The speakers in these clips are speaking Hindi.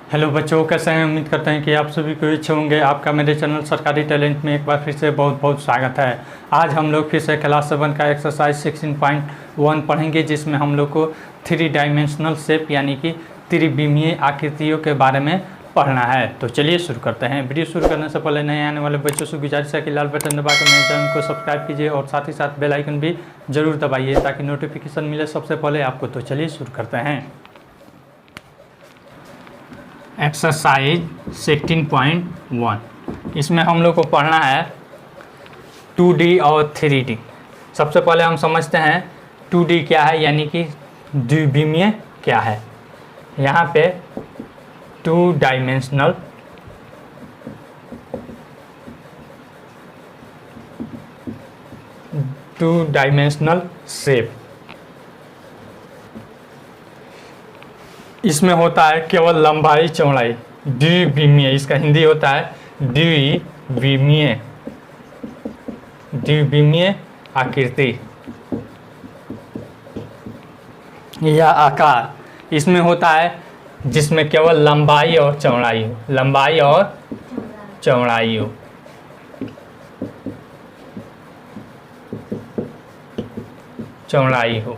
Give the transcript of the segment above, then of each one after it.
हेलो बच्चों, कैसे हैं? उम्मीद करते हैं कि आप सभी को अच्छे होंगे। आपका मेरे चैनल सरकारी टैलेंट में एक बार फिर से बहुत बहुत स्वागत है। आज हम लोग फिर से क्लास 7 का एक्सरसाइज 16.1 पढ़ेंगे, जिसमें हम लोग को 3 डायमेंशनल शेप यानी कि त्रिविमीय आकृतियों के बारे में पढ़ना है। तो चलिए शुरू करते हैं। वीडियो शुरू करने से पहले नए आने वाले बच्चों से गुजारिश है कि लाल बटन दबाकर मेरे चैनल को सब्सक्राइब कीजिए और साथ ही साथ बेल आइकन भी ज़रूर दबाइए ताकि नोटिफिकेशन मिले सबसे पहले आपको। तो चलिए शुरू करते हैं। एक्सरसाइज 16.1 इसमें हम लोग को पढ़ना है 2D और 3D। सबसे पहले हम समझते हैं 2D क्या है यानी कि द्विविमीय क्या है। यहाँ पे 2 डायमेंशनल शेप, इसमें होता है केवल लंबाई चौड़ाई। द्विविमीय, इसका हिंदी होता है द्विविमीय आकृति या आकार। इसमें होता है जिसमें केवल लंबाई और चौड़ाई हो,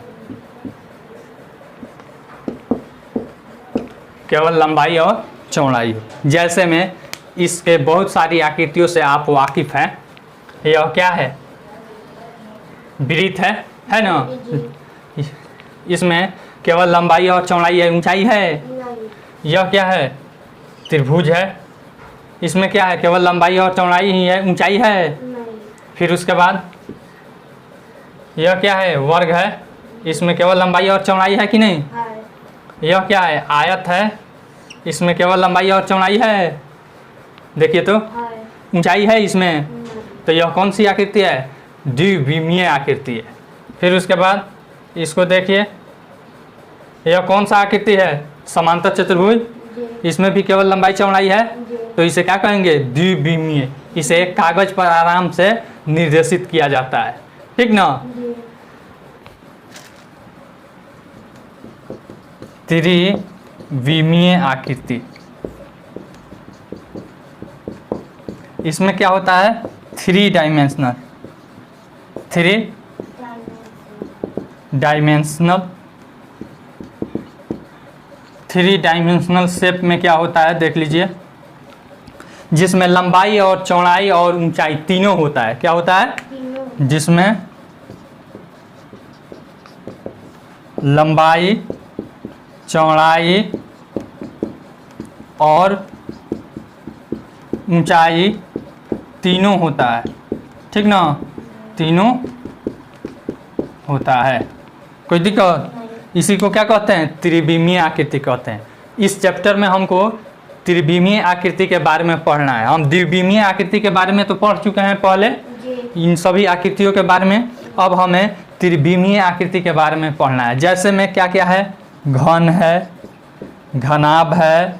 केवल लंबाई और चौड़ाई हो। जैसे में इसके बहुत सारी आकृतियों से आप वाकिफ हैं। यह क्या है? वृत्त है ना। इसमें केवल लंबाई और चौड़ाई है, ऊंचाई है। यह क्या है? त्रिभुज है। इसमें क्या है? केवल लंबाई और चौड़ाई ही है, ऊंचाई है। फिर उसके बाद यह क्या है? वर्ग है। इसमें केवल लंबाई और चौड़ाई है कि नहीं? यह क्या है? आयत है। इसमें केवल लंबाई और चौड़ाई है। देखिए तो ऊंचाई है इसमें। तो यह कौन सी आकृति है? द्विविमीय आकृति है। फिर उसके बाद इसको देखिए, यह कौन सा आकृति है? समांतर चतुर्भुज। इसमें भी केवल लंबाई चौड़ाई है, तो इसे क्या कहेंगे? द्विविमीय। इसे कागज पर आराम से निर्देशित किया जाता है, ठीक ना। त्रिविमीय आकृति, इसमें क्या होता है? 3 डायमेंशनल शेप में क्या होता है देख लीजिए, जिसमें लंबाई और चौड़ाई और ऊंचाई तीनों होता है। क्या होता है? जिसमें लंबाई, चौड़ाई और ऊंचाई तीनों होता है, ठीक ना। तीनों होता है, कोई दिक्कत? इसी को क्या कहते हैं? त्रिविमीय आकृति कहते हैं। इस चैप्टर में हमको त्रिविमीय आकृति के बारे में पढ़ना है। हम द्विविमीय आकृति के बारे में तो पढ़ चुके हैं पहले, इन सभी आकृतियों के बारे में। अब हमें त्रिविमीय आकृति के बारे में पढ़ना है। जैसे में क्या क्या है? घन है, घनाभ है,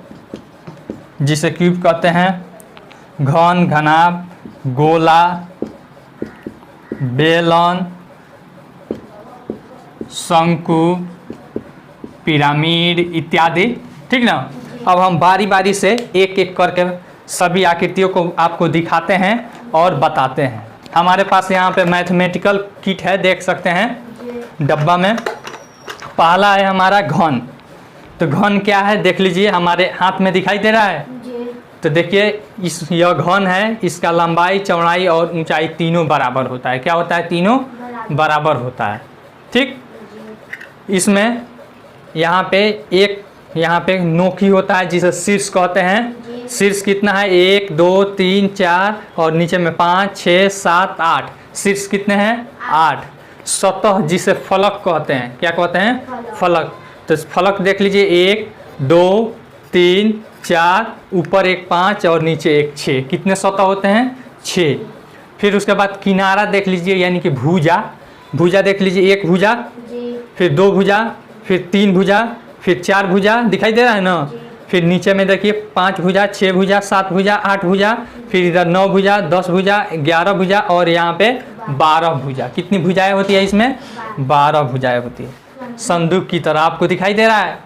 जिसे क्यूब कहते हैं। घन, घनाभ, गोला, बेलन, शंकु, पिरामिड इत्यादि, ठीक ना। अब हम बारी बारी से एक एक करके सभी आकृतियों को आपको दिखाते हैं और बताते हैं। हमारे पास यहाँ पे मैथमेटिकल किट है, देख सकते हैं डब्बा में। पहला है हमारा घन। तो घन क्या है देख लीजिए, हमारे हाथ में दिखाई दे रहा है। तो देखिए यह घन है, इसका लंबाई, चौड़ाई और ऊंचाई तीनों बराबर होता है। क्या होता है? तीनों बराबर होता है, ठीक। इसमें यहाँ पे नोकी होता है, जिसे शीर्ष कहते हैं। शीर्ष कितना है? 1 2 3 4 और नीचे में 5 6 7 8। शीर्ष कितने हैं? 8। सतह, जिसे फलक कहते हैं। क्या कहते हैं? फलक। तो फलक देख लीजिए, 1 2 3 4, ऊपर एक 5 और नीचे एक 6। कितने सतह होते हैं? 6। फिर उसके बाद किनारा देख लीजिए, यानी कि भुजा। भुजा देख लीजिए, 1 भुजा, फिर 2 भुजा, फिर 3 भुजा, फिर 4 भुजा, दिखाई दे रहा है ना। फिर नीचे में देखिए 5 भुजा, 6 भुजा, 7 भुजा, 8 भुजा, फिर इधर 9 भुजा, 10 भुजा, 11 भुजा और यहाँ पे 12 भुजा। कितनी भुजाएं होती है इसमें? 12 भुजाएं होती है। संदूक की तरह आपको दिखाई दे रहा है।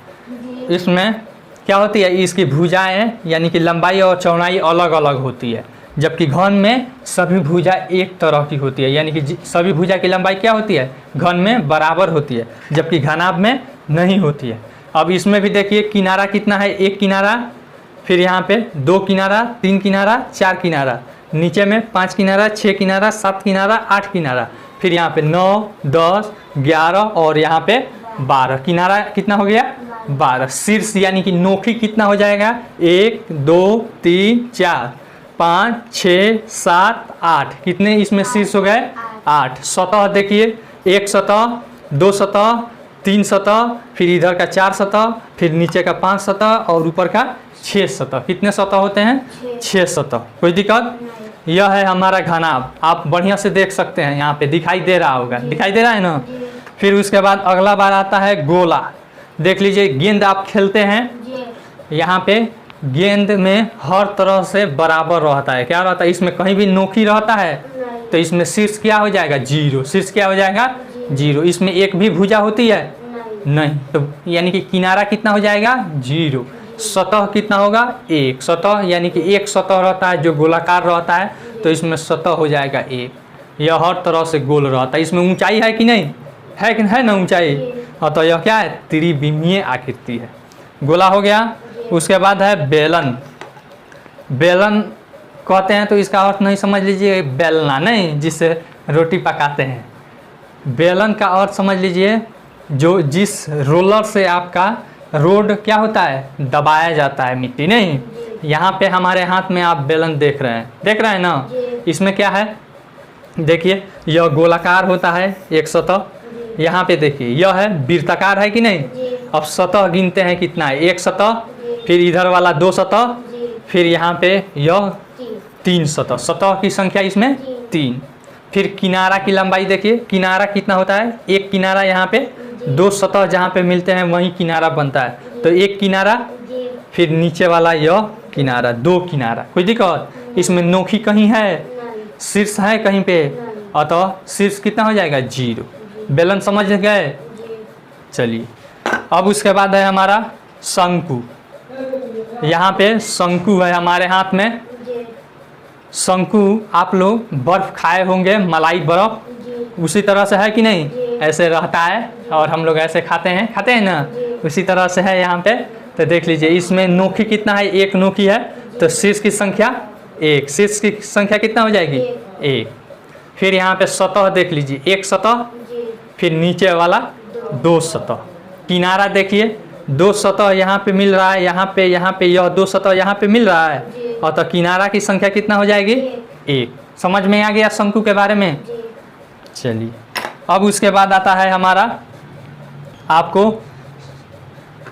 इसमें क्या होती है, इसकी भुजाएं यानी कि लंबाई और चौड़ाई अलग अलग होती है, जबकि घन में सभी भुजा एक तरह की होती है, यानी कि सभी भुजा की लंबाई क्या होती है, घन में बराबर होती है, जबकि घनाभ में नहीं होती है। अब इसमें भी देखिए किनारा कितना है, एक किनारा, फिर यहाँ पे 2 किनारा, 3 किनारा, 4 किनारा, नीचे में 5 किनारा, 6 किनारा, 7 किनारा, 8 किनारा, फिर यहाँ पे 9, 10, 11 और यहाँ पे 12 किनारा। कितना हो गया, 12। शीर्ष यानी कि नोखी कितना हो जाएगा, 1, 2, 3, 4, 5, 6, 7, 8, कितने इसमें शीर्ष हो गए, 8। सतह देखिए, 1 सतह, 2 सतह, 3 सतह, फिर इधर का 4 सतह, फिर नीचे का 5 सतह और ऊपर का 6 सतह। कितने सतह होते हैं, 6 सतह। कोई दिक्कत, यह है हमारा घनाभ। आप बढ़िया से देख सकते हैं, यहाँ पे दिखाई दे रहा होगा, दिखाई दे रहा है ना। फिर उसके बाद अगला बार आता है गोला। देख लीजिए, गेंद आप खेलते हैं, यहाँ पे गेंद में हर तरह से बराबर रहता है, क्या रहता है, इसमें कहीं भी नोखी रहता है तो इसमें शीर्ष क्या हो जाएगा, 0। शीर्ष क्या हो जाएगा, 0। इसमें एक भी भुजा होती है, नहीं, तो यानी कि किनारा कितना हो जाएगा, 0। सतह कितना होगा, 1 सतह, यानी कि एक सतह रहता है जो गोलाकार रहता है, तो इसमें सतह हो जाएगा 1। यह हर तरह से गोल रहता है। इसमें ऊंचाई है कि नहीं है, कि है ना ऊंचाई, और तो यह क्या है, त्रिविमीय आकृति है। गोला हो गया। उसके बाद है बेलन। बेलन कहते हैं तो इसका अर्थ नहीं समझ लीजिए बेलना, नहीं जिससे रोटी पकाते हैं। बेलन का अर्थ समझ लीजिए जो जिस रोलर से आपका रोड क्या होता है, दबाया जाता है मिट्टी, नहीं। यहाँ पे हमारे हाथ में आप बेलन देख रहे हैं ना। इसमें क्या है, देखिए यह गोलाकार होता है एक सतह, यहाँ पे देखिए यह है वृत्ताकार है कि नहीं। अब सतह गिनते हैं कितना है, 1 सतह, फिर इधर वाला 2 सतह, फिर यहाँ पे यह 3 सतह। सतह की संख्या इसमें 3। फिर किनारा की लंबाई देखिए, किनारा कितना होता है, एक किनारा, यहाँ पे 2 सतह जहाँ पे मिलते हैं वहीं किनारा बनता है, तो एक किनारा, फिर नीचे वाला यह किनारा, 2 किनारा। कोई दिक्कत, इसमें नोखी कहीं है, शीर्ष है कहीं पे, अतः शीर्ष कितना हो जाएगा, 0। बेलन समझ गए। चलिए, अब उसके बाद है हमारा शंकु। यहाँ पे शंकु है हमारे हाथ में। शंकु आप लोग बर्फ खाए होंगे, मलाई बर्फ, उसी तरह से है कि नहीं, ऐसे रहता है और हम लोग ऐसे खाते हैं ना, उसी तरह से है यहाँ पे। तो देख लीजिए इसमें नोखी कितना है, 1 नोखी है, तो शीर्ष की संख्या 1। शीर्ष की संख्या कितना हो जाएगी, 1। फिर यहाँ पे सतह देख लीजिए, 1 सतह, फिर नीचे वाला 2 सतह। किनारा देखिए 2 सतह यहाँ पे मिल रहा है, यहाँ पे यह 2 सतह यहाँ पे मिल रहा है, और तो किनारा की संख्या कितना हो जाएगी, 1। समझ में आ गया शंकु के बारे में। चलिए, अब उसके बाद आता है हमारा, आपको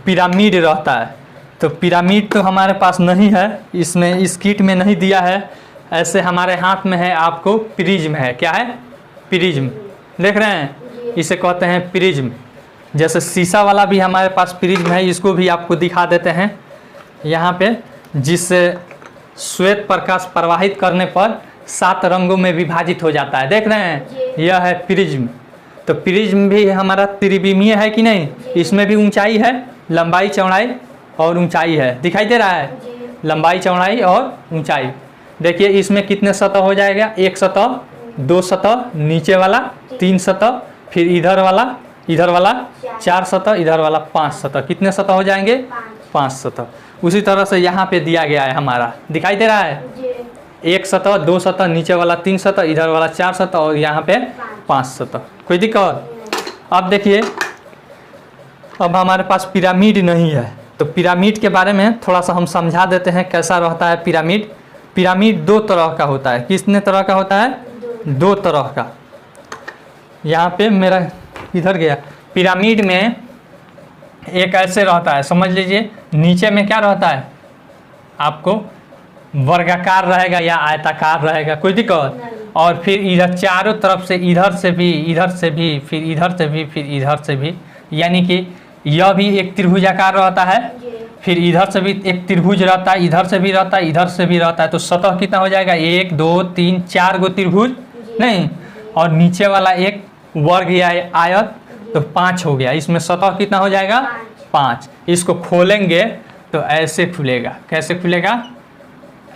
पिरामिड रहता है। तो पिरामिड तो हमारे पास नहीं है, इसमें इस किट में नहीं दिया है। ऐसे हमारे हाथ में है, आपको प्रिज्म है। क्या है, प्रिज्म, देख रहे हैं, इसे कहते हैं प्रिज्म। जैसे शीशा वाला भी हमारे पास प्रिज्म है, इसको भी आपको दिखा देते हैं यहाँ पे, जिससे श्वेत प्रकाश प्रवाहित करने पर 7 रंगों में विभाजित हो जाता है। देख रहे हैं, यह है प्रिज्म। तो प्रिज्म भी हमारा त्रिविमीय है कि नहीं, इसमें भी ऊंचाई है, लंबाई चौड़ाई और ऊंचाई है, दिखाई दे रहा है, लंबाई चौड़ाई और ऊंचाई। देखिए इसमें कितने सतह हो जाएगा, 1 सतह, 2 सतह, नीचे वाला 3 सतह, फिर इधर वाला 4 सतह, इधर वाला 5 सतह। कितने सतह हो जाएंगे, 5 सतह। उसी तरह से यहाँ पे दिया गया है हमारा, दिखाई दे रहा है, 1 सतह, 2 सतह, नीचे वाला 3 सतह, इधर वाला 4 सतह और यहाँ पे 5 सतह। कोई दिक्कत। अब देखिए, अब हमारे पास पिरामिड नहीं है, तो पिरामिड के बारे में थोड़ा सा हम समझा देते हैं कैसा रहता है पिरामिड। पिरामिड 2 तरह का होता है। कितने तरह का होता है, 2 तरह का। यहाँ पे मेरा इधर गया। पिरामिड में एक ऐसे रहता है, समझ लीजिए, नीचे में क्या रहता है, आपको वर्गाकार रहेगा या आयताकार रहेगा, कोई दिक्कत। और फिर इधर चारों तरफ से, इधर से भी, इधर से भी, फिर इधर से भी, फिर इधर से भी, यानी कि यह भी एक त्रिभुजाकार रहता है, फिर इधर से भी एक त्रिभुज रहता है, इधर से भी रहता है, इधर से भी रहता है। तो सतह कितना हो जाएगा, 1 2 3 4 गो त्रिभुज, नहीं, और नीचे वाला एक वर्ग या आयत, तो 5 हो गया। इसमें सतह कितना हो जाएगा, 5। इसको खोलेंगे तो ऐसे खुलेगा। कैसे खुलेगा?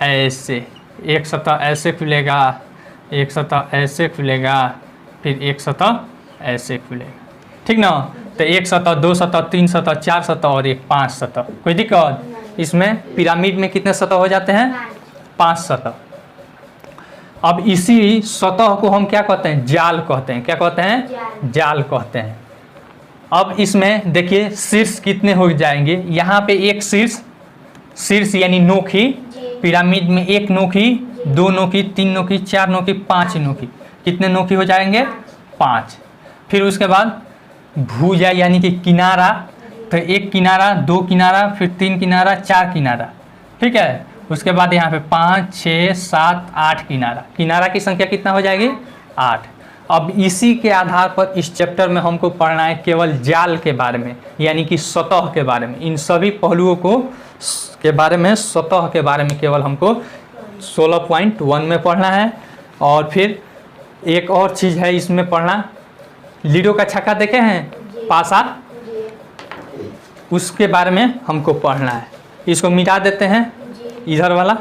ऐसे। एक सतह ऐसे खुलेगा, एक सतह ऐसे खुलेगा, फिर एक सतह ऐसे खुलेगा। ठीक ना? तो एक सतह, दो सतह, तीन सतह, चार सतह और एक 5 सतह। कोई दिक्कत? इसमें पिरामिड में कितने सतह हो जाते हैं? 5 सतह। अब इसी सतह को हम क्या कहते हैं? जाल कहते हैं। क्या कहते हैं? जाल कहते हैं। अब इसमें देखिए शीर्ष कितने हो जाएंगे। यहाँ पे एक शीर्ष यानी नोखी, पिरामिड में एक नोखी, दो नोखी, तीन नोखी, चार नोखी, 5 नोखी। कितने नोखी हो जाएंगे? 5। फिर उसके बाद भुजा यानी कि किनारा, तो एक किनारा, दो किनारा, फिर 3 किनारा, 4 किनारा। ठीक है। उसके बाद यहाँ पे 5, 6, 7, 8 किनारा। किनारा की संख्या कितना हो जाएगी? 8। अब इसी के आधार पर इस चैप्टर में हमको पढ़ना है केवल जाल के बारे में, यानी कि सतह के बारे में। इन सभी पहलुओं को के बारे में, सतह के बारे में केवल हमको 16.1 में पढ़ना है। और फिर एक और चीज़ है इसमें पढ़ना, लीडो का छक्का देखे हैं? पासा, उसके बारे में हमको पढ़ना है। इसको मिटा देते हैं, इधर वाला।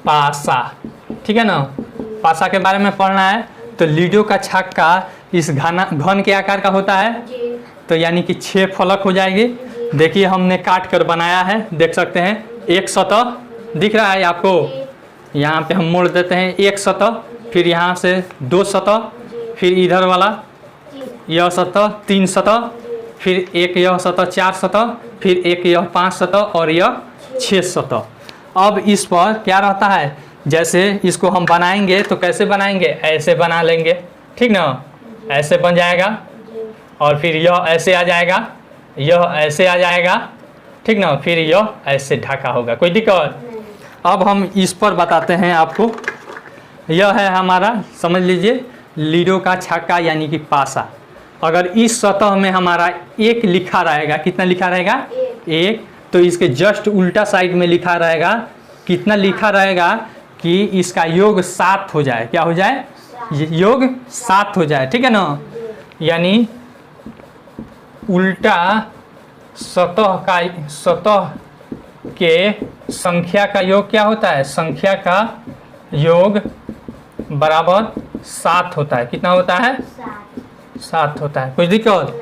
पासा, ठीक है ना? पासा के बारे में पढ़ना है। तो लीडो का छक्का इस घन के आकार का होता है, तो यानी कि 6 फलक हो जाएगी। देखिए हमने काट कर बनाया है, देख सकते हैं। एक सतह दिख रहा है आपको? यहाँ पे हम मोड़ देते हैं एक सतह, फिर यहाँ से 2 सतह, फिर इधर वाला यह सतह 3 सतह, फिर एक यह सतह 4 सतह, फिर एक यह 5 सतह और यह 6 सतह। अब इस पर क्या रहता है, जैसे इसको हम बनाएंगे तो कैसे बनाएंगे? ऐसे बना लेंगे, ठीक ना? ऐसे बन जाएगा और फिर यह ऐसे आ जाएगा, यह ऐसे आ जाएगा, ठीक ना? फिर यह ऐसे ढका होगा। कोई दिक्कत? अब हम इस पर बताते हैं आपको। यह है हमारा, समझ लीजिए, लीडो का छक्का यानी कि पासा। अगर इस सतह में हमारा एक लिखा रहेगा, कितना लिखा रहेगा? एक। तो इसके जस्ट उल्टा साइड में लिखा रहेगा, कितना लिखा रहेगा कि इसका योग 7 हो जाए। क्या हो जाए? योग 7 हो जाए, ठीक है ना? यानी उल्टा सतह के संख्या का योग क्या होता है? संख्या का योग बराबर 7 होता है। कितना होता है? 7 होता है। कोई दिक्कत?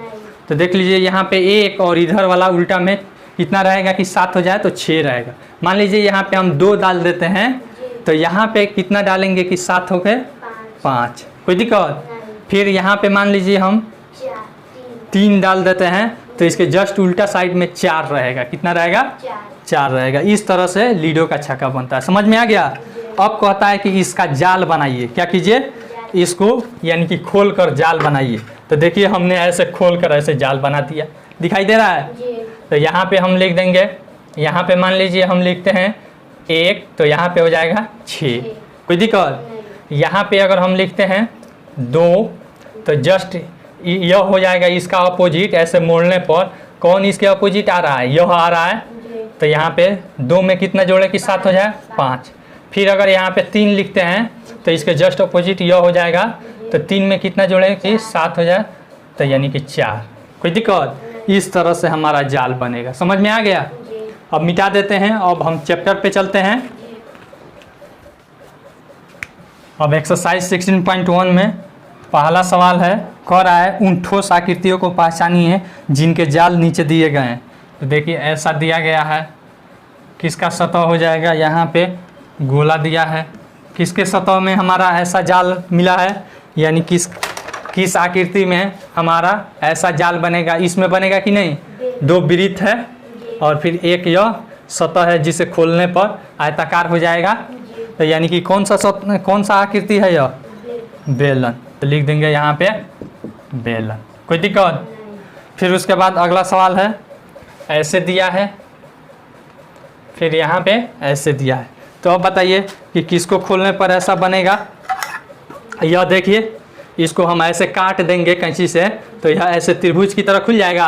तो देख लीजिए यहाँ पे एक, और इधर वाला उल्टा में कितना रहेगा कि 7 हो जाए तो 6 रहेगा। मान लीजिए यहाँ पे हम 2 डाल देते हैं, तो यहाँ पे कितना डालेंगे कि 7 हो गए? 5। कोई दिक्कत? फिर यहाँ पे मान लीजिए हम 3 डाल देते हैं, तो इसके जस्ट उल्टा साइड में 4 रहेगा। कितना रहेगा? 4 रहेगा। इस तरह से लीडो का छक्का बनता है। समझ में आ गया? अब कहता है कि इसका जाल बनाइए। क्या कीजिए? इसको यानी कि खोल कर जाल बनाइए। तो देखिए हमने ऐसे खोल कर ऐसे जाल बना दिया, दिखाई दे रहा है? तो यहाँ पे हम लिख देंगे, यहाँ पे मान लीजिए हम लिखते हैं 1, तो यहाँ पे हो जाएगा 6। कोई दिक्कत? यहाँ पे अगर हम लिखते हैं 2, तो जस्ट यह हो जाएगा इसका अपोजिट। ऐसे मोड़ने पर कौन इसके अपोजिट आ रहा है? यह आ रहा है। तो यहाँ पे 2 में कितना जोड़े कि 7 हो जाए? 5। फिर अगर यहाँ पे 3 लिखते हैं, तो इसके जस्ट अपोजिट यह हो जाएगा। तो 3 में कितना जोड़े कि 7 हो जाए? तो यानी कि 4। कोई दिक्कत? इस तरह से हमारा जाल बनेगा। समझ में आ गया? अब मिटा देते हैं। अब हम चैप्टर पे चलते हैं। अब एक्सरसाइज 16.1 में पहला सवाल है, कह रहा है उन ठोस आकृतियों को पहचानिए जिनके जाल नीचे दिए गए हैं। तो देखिए ऐसा दिया गया है, किसका सतह हो जाएगा? यहाँ पे गोला दिया है। किसके सतह में हमारा ऐसा जाल मिला है, यानी किस आकृति में हमारा ऐसा जाल बनेगा? इसमें बनेगा कि नहीं? 2 वृत्त है और फिर एक यह सतह है जिसे खोलने पर आयताकार हो जाएगा। तो यानी कि कौन सा आकृति है यह? बेलन। तो लिख देंगे यहाँ पे बेलन। कोई दिक्कत? फिर उसके बाद अगला सवाल है, ऐसे दिया है, फिर यहाँ पे ऐसे दिया है। तो अब बताइए कि किसको खोलने पर ऐसा बनेगा? यह देखिए, इसको हम ऐसे काट देंगे कैंची से, तो यह ऐसे त्रिभुज की तरह खुल जाएगा।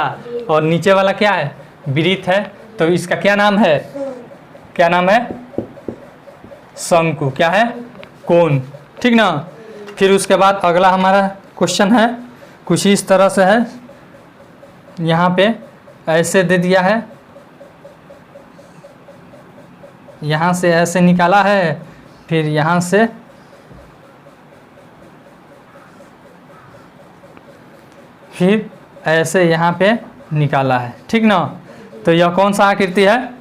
और नीचे वाला क्या है? वृत्त है। तो इसका क्या नाम है? क्या नाम है? शंकु। क्या है? कोण। ठीक ना? फिर उसके बाद अगला हमारा क्वेश्चन है, कुछ इस तरह से है, यहाँ पे ऐसे दे दिया है, यहाँ से ऐसे निकाला है, फिर यहाँ से फिर ऐसे यहाँ पे निकाला है, ठीक ना। तो यह कौन सा आकृति है,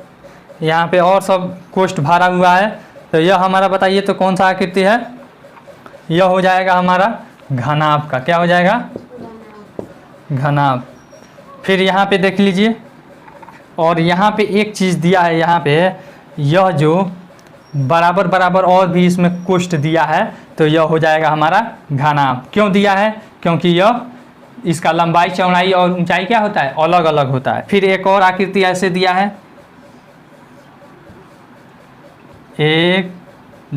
यहाँ पे और सब कोष्ठ भरा हुआ है, तो यह हमारा बताइए तो कौन सा आकृति है, यह हो जाएगा हमारा घनाभ का। क्या हो जाएगा, घनाभ। फिर यहाँ पे देख लीजिए, और यहाँ पे एक चीज़ दिया है, यहाँ पे यह जो बराबर बराबर और भी इसमें कोष्ठ दिया है, तो यह हो जाएगा हमारा घनाभ। क्यों दिया है, क्योंकि यह इसका लंबाई चौड़ाई और ऊंचाई क्या होता है, अलग अलग होता है। फिर एक और आकृति ऐसे दिया है, 1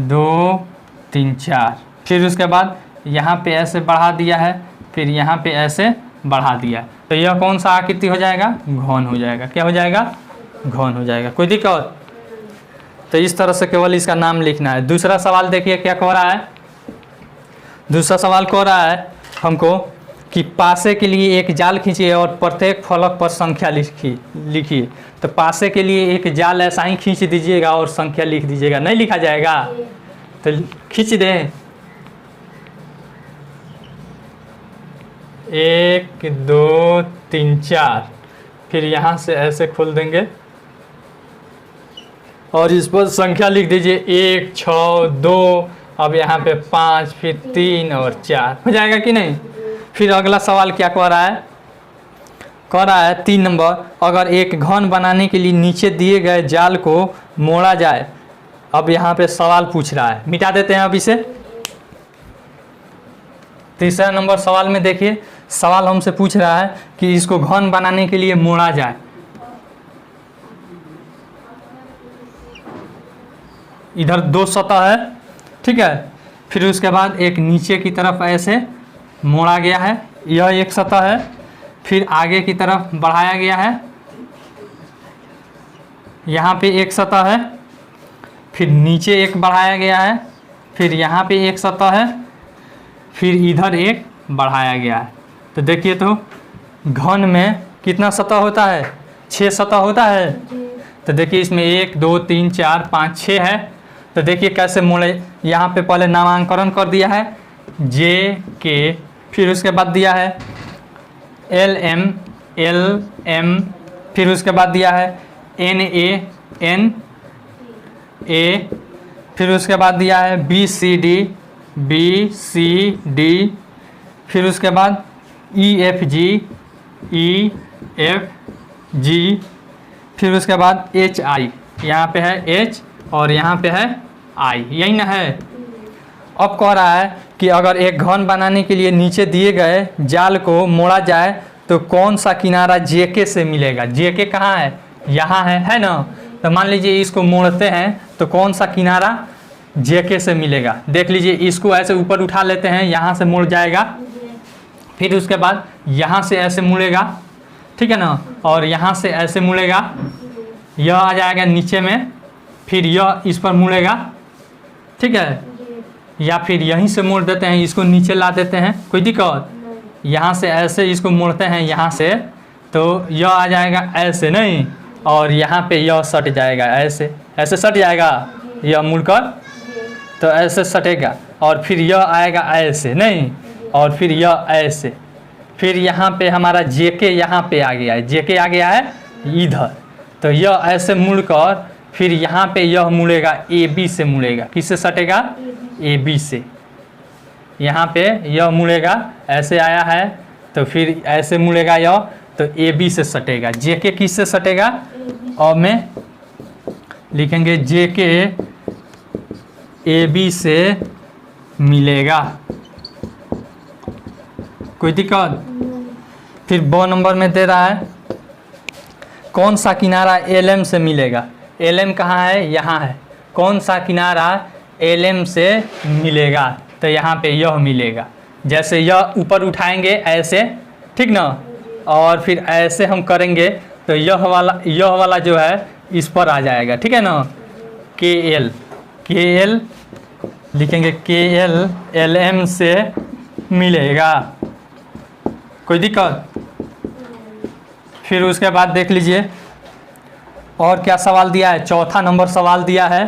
2 3 4, फिर उसके बाद यहाँ पे ऐसे बढ़ा दिया है, फिर यहाँ पे ऐसे बढ़ा दिया, तो यह कौन सा आकृति हो जाएगा, घन हो जाएगा। क्या हो जाएगा, घन हो जाएगा। कोई दिक्कत, तो इस तरह से केवल इसका नाम लिखना है। दूसरा सवाल देखिए क्या कह रहा है, दूसरा सवाल कह रहा है हमको कि पासे के लिए एक जाल खींचिए और प्रत्येक फलक पर संख्या लिखिए। तो पासे के लिए एक जाल ऐसा ही खींच दीजिएगा और संख्या लिख दीजिएगा, नहीं लिखा जाएगा, तो खींच दें। 1 2 3 4, फिर यहाँ से ऐसे खोल देंगे और इस पर संख्या लिख दीजिए, 1 6 2, अब यहाँ पे 5, फिर 3 और 4, हो जाएगा कि नहीं। फिर अगला सवाल क्या कह रहा है, कह रहा है 3 नंबर, अगर एक घन बनाने के लिए नीचे दिए गए जाल को मोड़ा जाए। अब यहाँ पे सवाल पूछ रहा है, मिटा देते हैं अब इसे। तीसरा नंबर सवाल में देखिए, सवाल हमसे पूछ रहा है कि इसको घन बनाने के लिए मोड़ा जाए। इधर 2 सतह है, ठीक है, फिर उसके बाद एक नीचे की तरफ ऐसे मोड़ा गया है, यह एक सतह है, फिर आगे की तरफ बढ़ाया गया है, यहाँ पे एक सतह है, फिर नीचे एक बढ़ाया गया है, फिर यहाँ पे एक सतह है, फिर इधर एक बढ़ाया गया है। तो देखिए तो घन में कितना सतह होता है, 6 सतह होता है। तो देखिए इसमें 1 2 3 4 5 6 है। तो देखिए कैसे मोड़े, यहाँ पे पहले नामांकन कर दिया है JK, फिर उसके बाद दिया है LM LM, फिर उसके बाद दिया है NA NA, फिर उसके बाद दिया है BCD BCD, फिर उसके बाद EFG EFG, फिर उसके बाद HI, यहाँ पे है H और यहाँ पे है I, यही ना है। अब कह रहा है कि अगर एक घन बनाने के लिए नीचे दिए गए जाल को मोड़ा जाए तो कौन सा किनारा JK से मिलेगा। JK कहाँ है, यहाँ है ना। तो मान लीजिए इसको मोड़ते हैं तो कौन सा किनारा JK से मिलेगा। देख लीजिए इसको ऐसे ऊपर उठा लेते हैं, यहाँ से मुड़ जाएगा, फिर उसके बाद यहाँ से ऐसे मुड़ेगा, ठीक है ना, और यहाँ से ऐसे मुड़ेगा, यह आ जाएगा नीचे में, फिर यह इस पर मुड़ेगा, ठीक है, या फिर यहीं से मोड़ देते हैं, इसको नीचे ला देते हैं, कोई दिक्कत। यहाँ से ऐसे इसको मोड़ते हैं यहाँ से, तो यह आ जाएगा ऐसे नहीं, और यहाँ पे यह सट जाएगा, ऐसे ऐसे सट जाएगा, यह मुड़कर तो ऐसे सटेगा, और फिर यह आएगा ऐसे नहीं, और फिर यह ऐसे, फिर यहाँ पे हमारा JK यहाँ पे आ गया है, JK आ गया है इधर, तो यह ऐसे मुड़कर फिर यहाँ पे यह मुड़ेगा AB से मुड़ेगा, किससे सटेगा, AB से। यहाँ पे यह मुड़ेगा, ऐसे आया है तो फिर ऐसे मुड़ेगा यह, तो AB से सटेगा। JK किससे सटेगा, और में लिखेंगे JK AB से मिलेगा, कोई दिक्कत। फिर 2 नंबर में दे रहा है कौन सा किनारा LM से मिलेगा। LM कहाँ है, यहाँ है, कौन सा किनारा LM से मिलेगा, तो यहाँ पे यह मिलेगा। जैसे यह ऊपर उठाएंगे ऐसे, ठीक ना, और फिर ऐसे हम करेंगे तो यह वाला जो है इस पर आ जाएगा, ठीक है ना। KL लिखेंगे, KL LM से मिलेगा, कोई दिक्कत? फिर उसके बाद देख लीजिए और क्या सवाल दिया है, चौथा नंबर सवाल दिया है।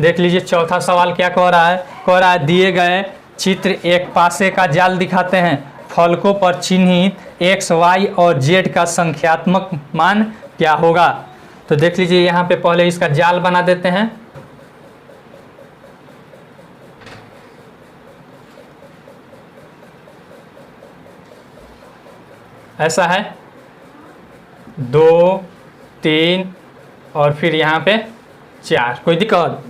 देख लीजिए चौथा सवाल क्या कह रहा है, कह रहा है दिए गए चित्र एक पासे का जाल दिखाते हैं, फलकों पर चिन्हित एक्स वाई और जेड का संख्यात्मक मान क्या होगा। तो देख लीजिए यहाँ पे पहले इसका जाल बना देते हैं। ऐसा है 2 3 और फिर यहाँ पे 4, कोई दिक्कत?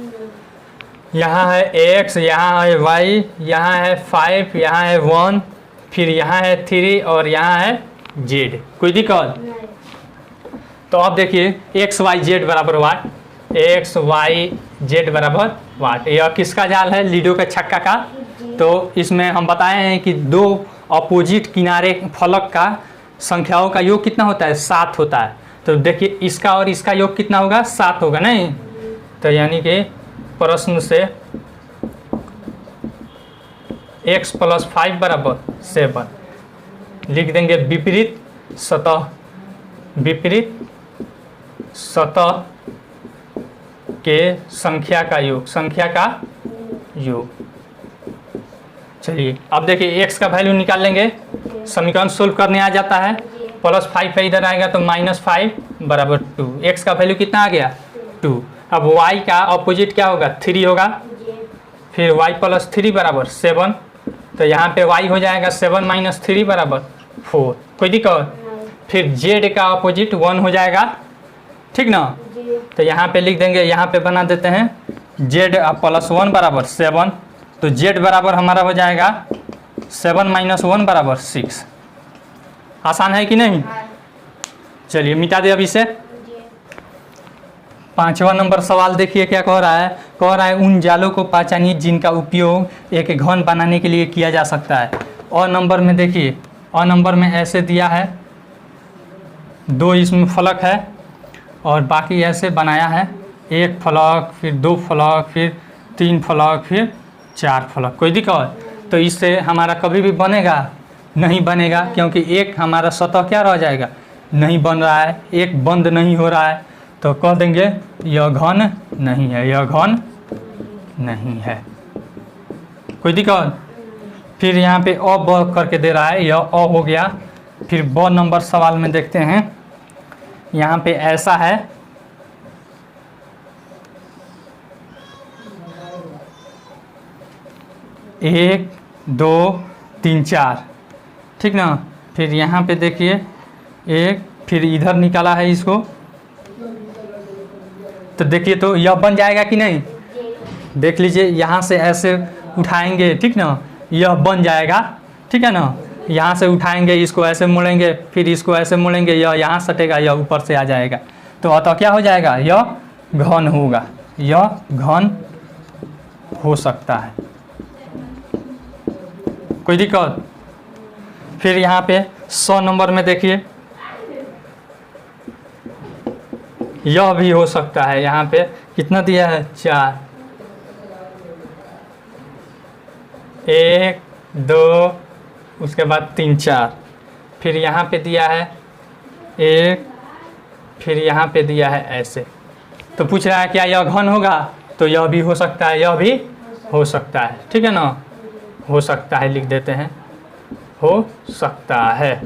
यहाँ है x, यहाँ है y, यहाँ है 5, यहाँ है 1, फिर यहाँ है 3 और यहाँ है z, कोई दिक्कत? तो अब देखिए x y z बराबर वाट, x y z बराबर वाट, यह किसका जाल है, लीडो के छक्का का। तो इसमें हम बताए हैं कि दो अपोजिट किनारे फलक का संख्याओं का योग कितना होता है, 7 होता है। तो देखिए इसका और इसका योग कितना होगा, 7 होगा नहीं। तो यानी कि प्रश्न से x + 5 बराबर 7 लिख देंगे। विपरीत सतह के संख्या का योग, चलिए अब देखिए x का वैल्यू निकाल लेंगे, समीकरण सोल्व करने आ जाता है। +5 इधर आएगा तो -5 बराबर 2, x का वैल्यू कितना आ गया 2। अब y का अपोजिट क्या होगा, 3 होगा, फिर y + 3 बराबर 7, तो यहाँ पे y हो जाएगा 7 - 3 बराबर 4, कोई दिक्कत? फिर z का अपोजिट 1 हो जाएगा, ठीक ना। तो यहाँ पे लिख देंगे, यहाँ पे बना देते हैं z + 1 बराबर 7, तो z बराबर हमारा हो जाएगा 7 - 1 बराबर 6। आसान है कि नहीं? चलिए मिटा दे अब इसे। 5वां नंबर सवाल देखिए क्या कह रहा है, उन जालों को पहचानिए जिनका उपयोग एक घन बनाने के लिए किया जा सकता है। और नंबर में देखिए, और नंबर में ऐसे दिया है, 2 इसमें फलक है और बाकी ऐसे बनाया है, 1 फलक, फिर 2 फलक, फिर 3 फलक, फिर 4 फलक, कोई दिक्कत? तो इससे हमारा कभी भी बनेगा नहीं बनेगा, क्योंकि एक हमारा सतह क्या रह जाएगा, नहीं बन रहा है, एक बंद नहीं हो रहा है। तो कह देंगे यह घन नहीं है, यह घन नहीं है, कोई दिक्कत? फिर यहाँ पे अ ब करके दे रहा है, यह अ हो गया। फिर ब नंबर सवाल में देखते हैं, यहाँ पे ऐसा है, एक 2 3 4, ठीक ना। फिर यहाँ पे देखिए 1, फिर इधर निकाला है इसको, तो देखिए तो यह बन जाएगा कि नहीं, देख लीजिए यहाँ से ऐसे उठाएंगे, ठीक ना, यह बन जाएगा, ठीक है ना। यहाँ से उठाएंगे, इसको ऐसे मोड़ेंगे, फिर इसको ऐसे मोड़ेंगे, यह यहाँ सटेगा, यह ऊपर से आ जाएगा। तो अतः क्या हो जाएगा, यह घन होगा, यह घन हो सकता है, कोई दिक्कत? फिर यहाँ पे 100 नंबर में देखिए, यह भी हो सकता है। यहाँ पे कितना दिया है, 4, 1 2, उसके बाद 3 4, फिर यहाँ पे दिया है 1, फिर यहाँ पे दिया है ऐसे। तो पूछ रहा है क्या यह घन होगा, तो यह भी हो सकता है, यह भी हो सकता है, ठीक है ना, हो सकता है लिख देते हैं, हो सकता है।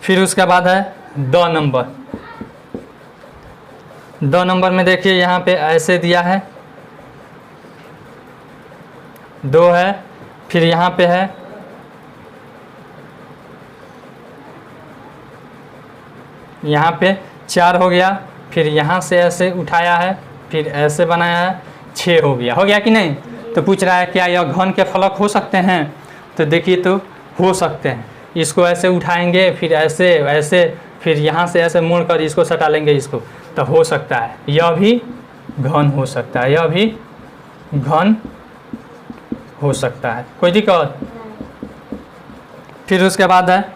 फिर उसके बाद है 2 नंबर। 2 नंबर में देखिए यहाँ पे ऐसे दिया है, 2 है, फिर यहाँ पे है, यहाँ पे 4 हो गया, फिर यहाँ से ऐसे उठाया है, फिर ऐसे बनाया है, 6 हो गया कि नहीं। तो पूछ रहा है क्या यह घन के फलक हो सकते हैं, तो देखिए तो हो सकते हैं। इसको ऐसे उठाएंगे, फिर ऐसे ऐसे, फिर यहाँ से ऐसे मोड़ कर इसको सटा लेंगे इसको, तो हो सकता है यह भी घन हो सकता है, यह भी घन हो सकता है, कोई दिक्कत? फिर उसके बाद है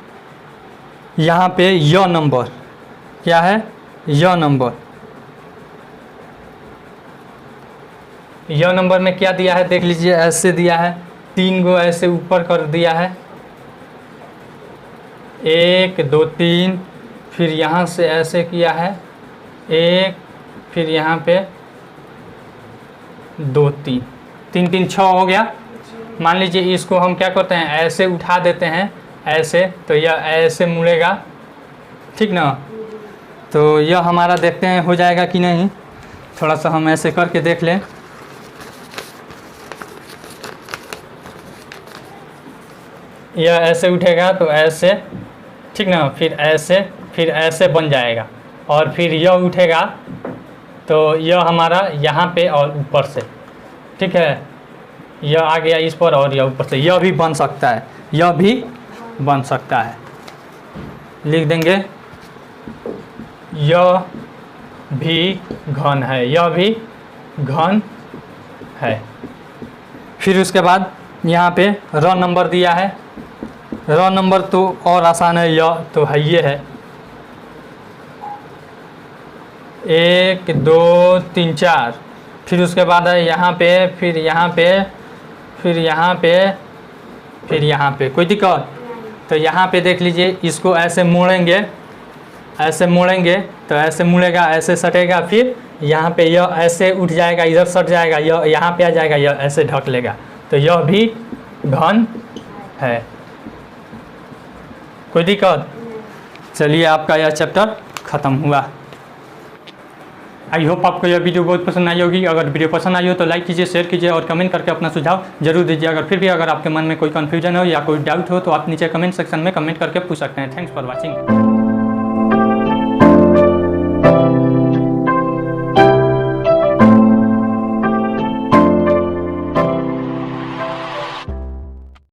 यहाँ पे यह नंबर, क्या है, यह नंबर। यह नंबर में क्या दिया है देख लीजिए, ऐसे दिया है, 3 गो ऐसे ऊपर कर दिया है, 1 2 3, फिर यहाँ से ऐसे किया है 1, फिर यहाँ पे 2 3, 3 3 6 हो गया। मान लीजिए इसको हम क्या करते हैं, ऐसे उठा देते हैं ऐसे, तो यह ऐसे मुड़ेगा, ठीक ना। तो यह हमारा देखते हैं हो जाएगा कि नहीं, थोड़ा सा हम ऐसे करके देख लें। यह ऐसे उठेगा तो ऐसे, ठीक ना, फिर ऐसे बन जाएगा, और फिर यह उठेगा तो यह हमारा यहाँ पे और ऊपर से, ठीक है, यह आ गया इस पर और यह ऊपर से, यह भी बन सकता है, यह भी बन सकता है। लिख देंगे यह भी घन है, यह भी घन है। फिर उसके बाद यहाँ पे र नंबर दिया है, र नंबर तो और आसान है, यह तो है, ये है 1 2 3 4, फिर उसके बाद है यहाँ पे, फिर यहाँ पे, फिर यहाँ पे, फिर यहाँ पे। कोई दिक्कत? तो यहाँ पे देख लीजिए, इसको ऐसे मोड़ेंगे, ऐसे मोड़ेंगे तो ऐसे मुड़ेगा, ऐसे सटेगा, फिर यहाँ पे यह ऐसे उठ जाएगा, इधर सट जाएगा, यह यहाँ पे आ जाएगा, यह ऐसे ढक लेगा, तो यह भी घन है। कोई दिक्कत? चलिए, आपका यह चैप्टर ख़त्म हुआ। आई होप आपको यह वीडियो बहुत पसंद आई होगी। अगर वीडियो पसंद आई हो तो लाइक कीजिए, शेयर कीजिए और कमेंट करके अपना सुझाव जरूर दीजिए। अगर आपके मन में कोई कन्फ्यूजन हो या कोई डाउट हो तो आप नीचे कमेंट सेक्शन में कमेंट करके पूछ सकते हैं। Thanks for watching.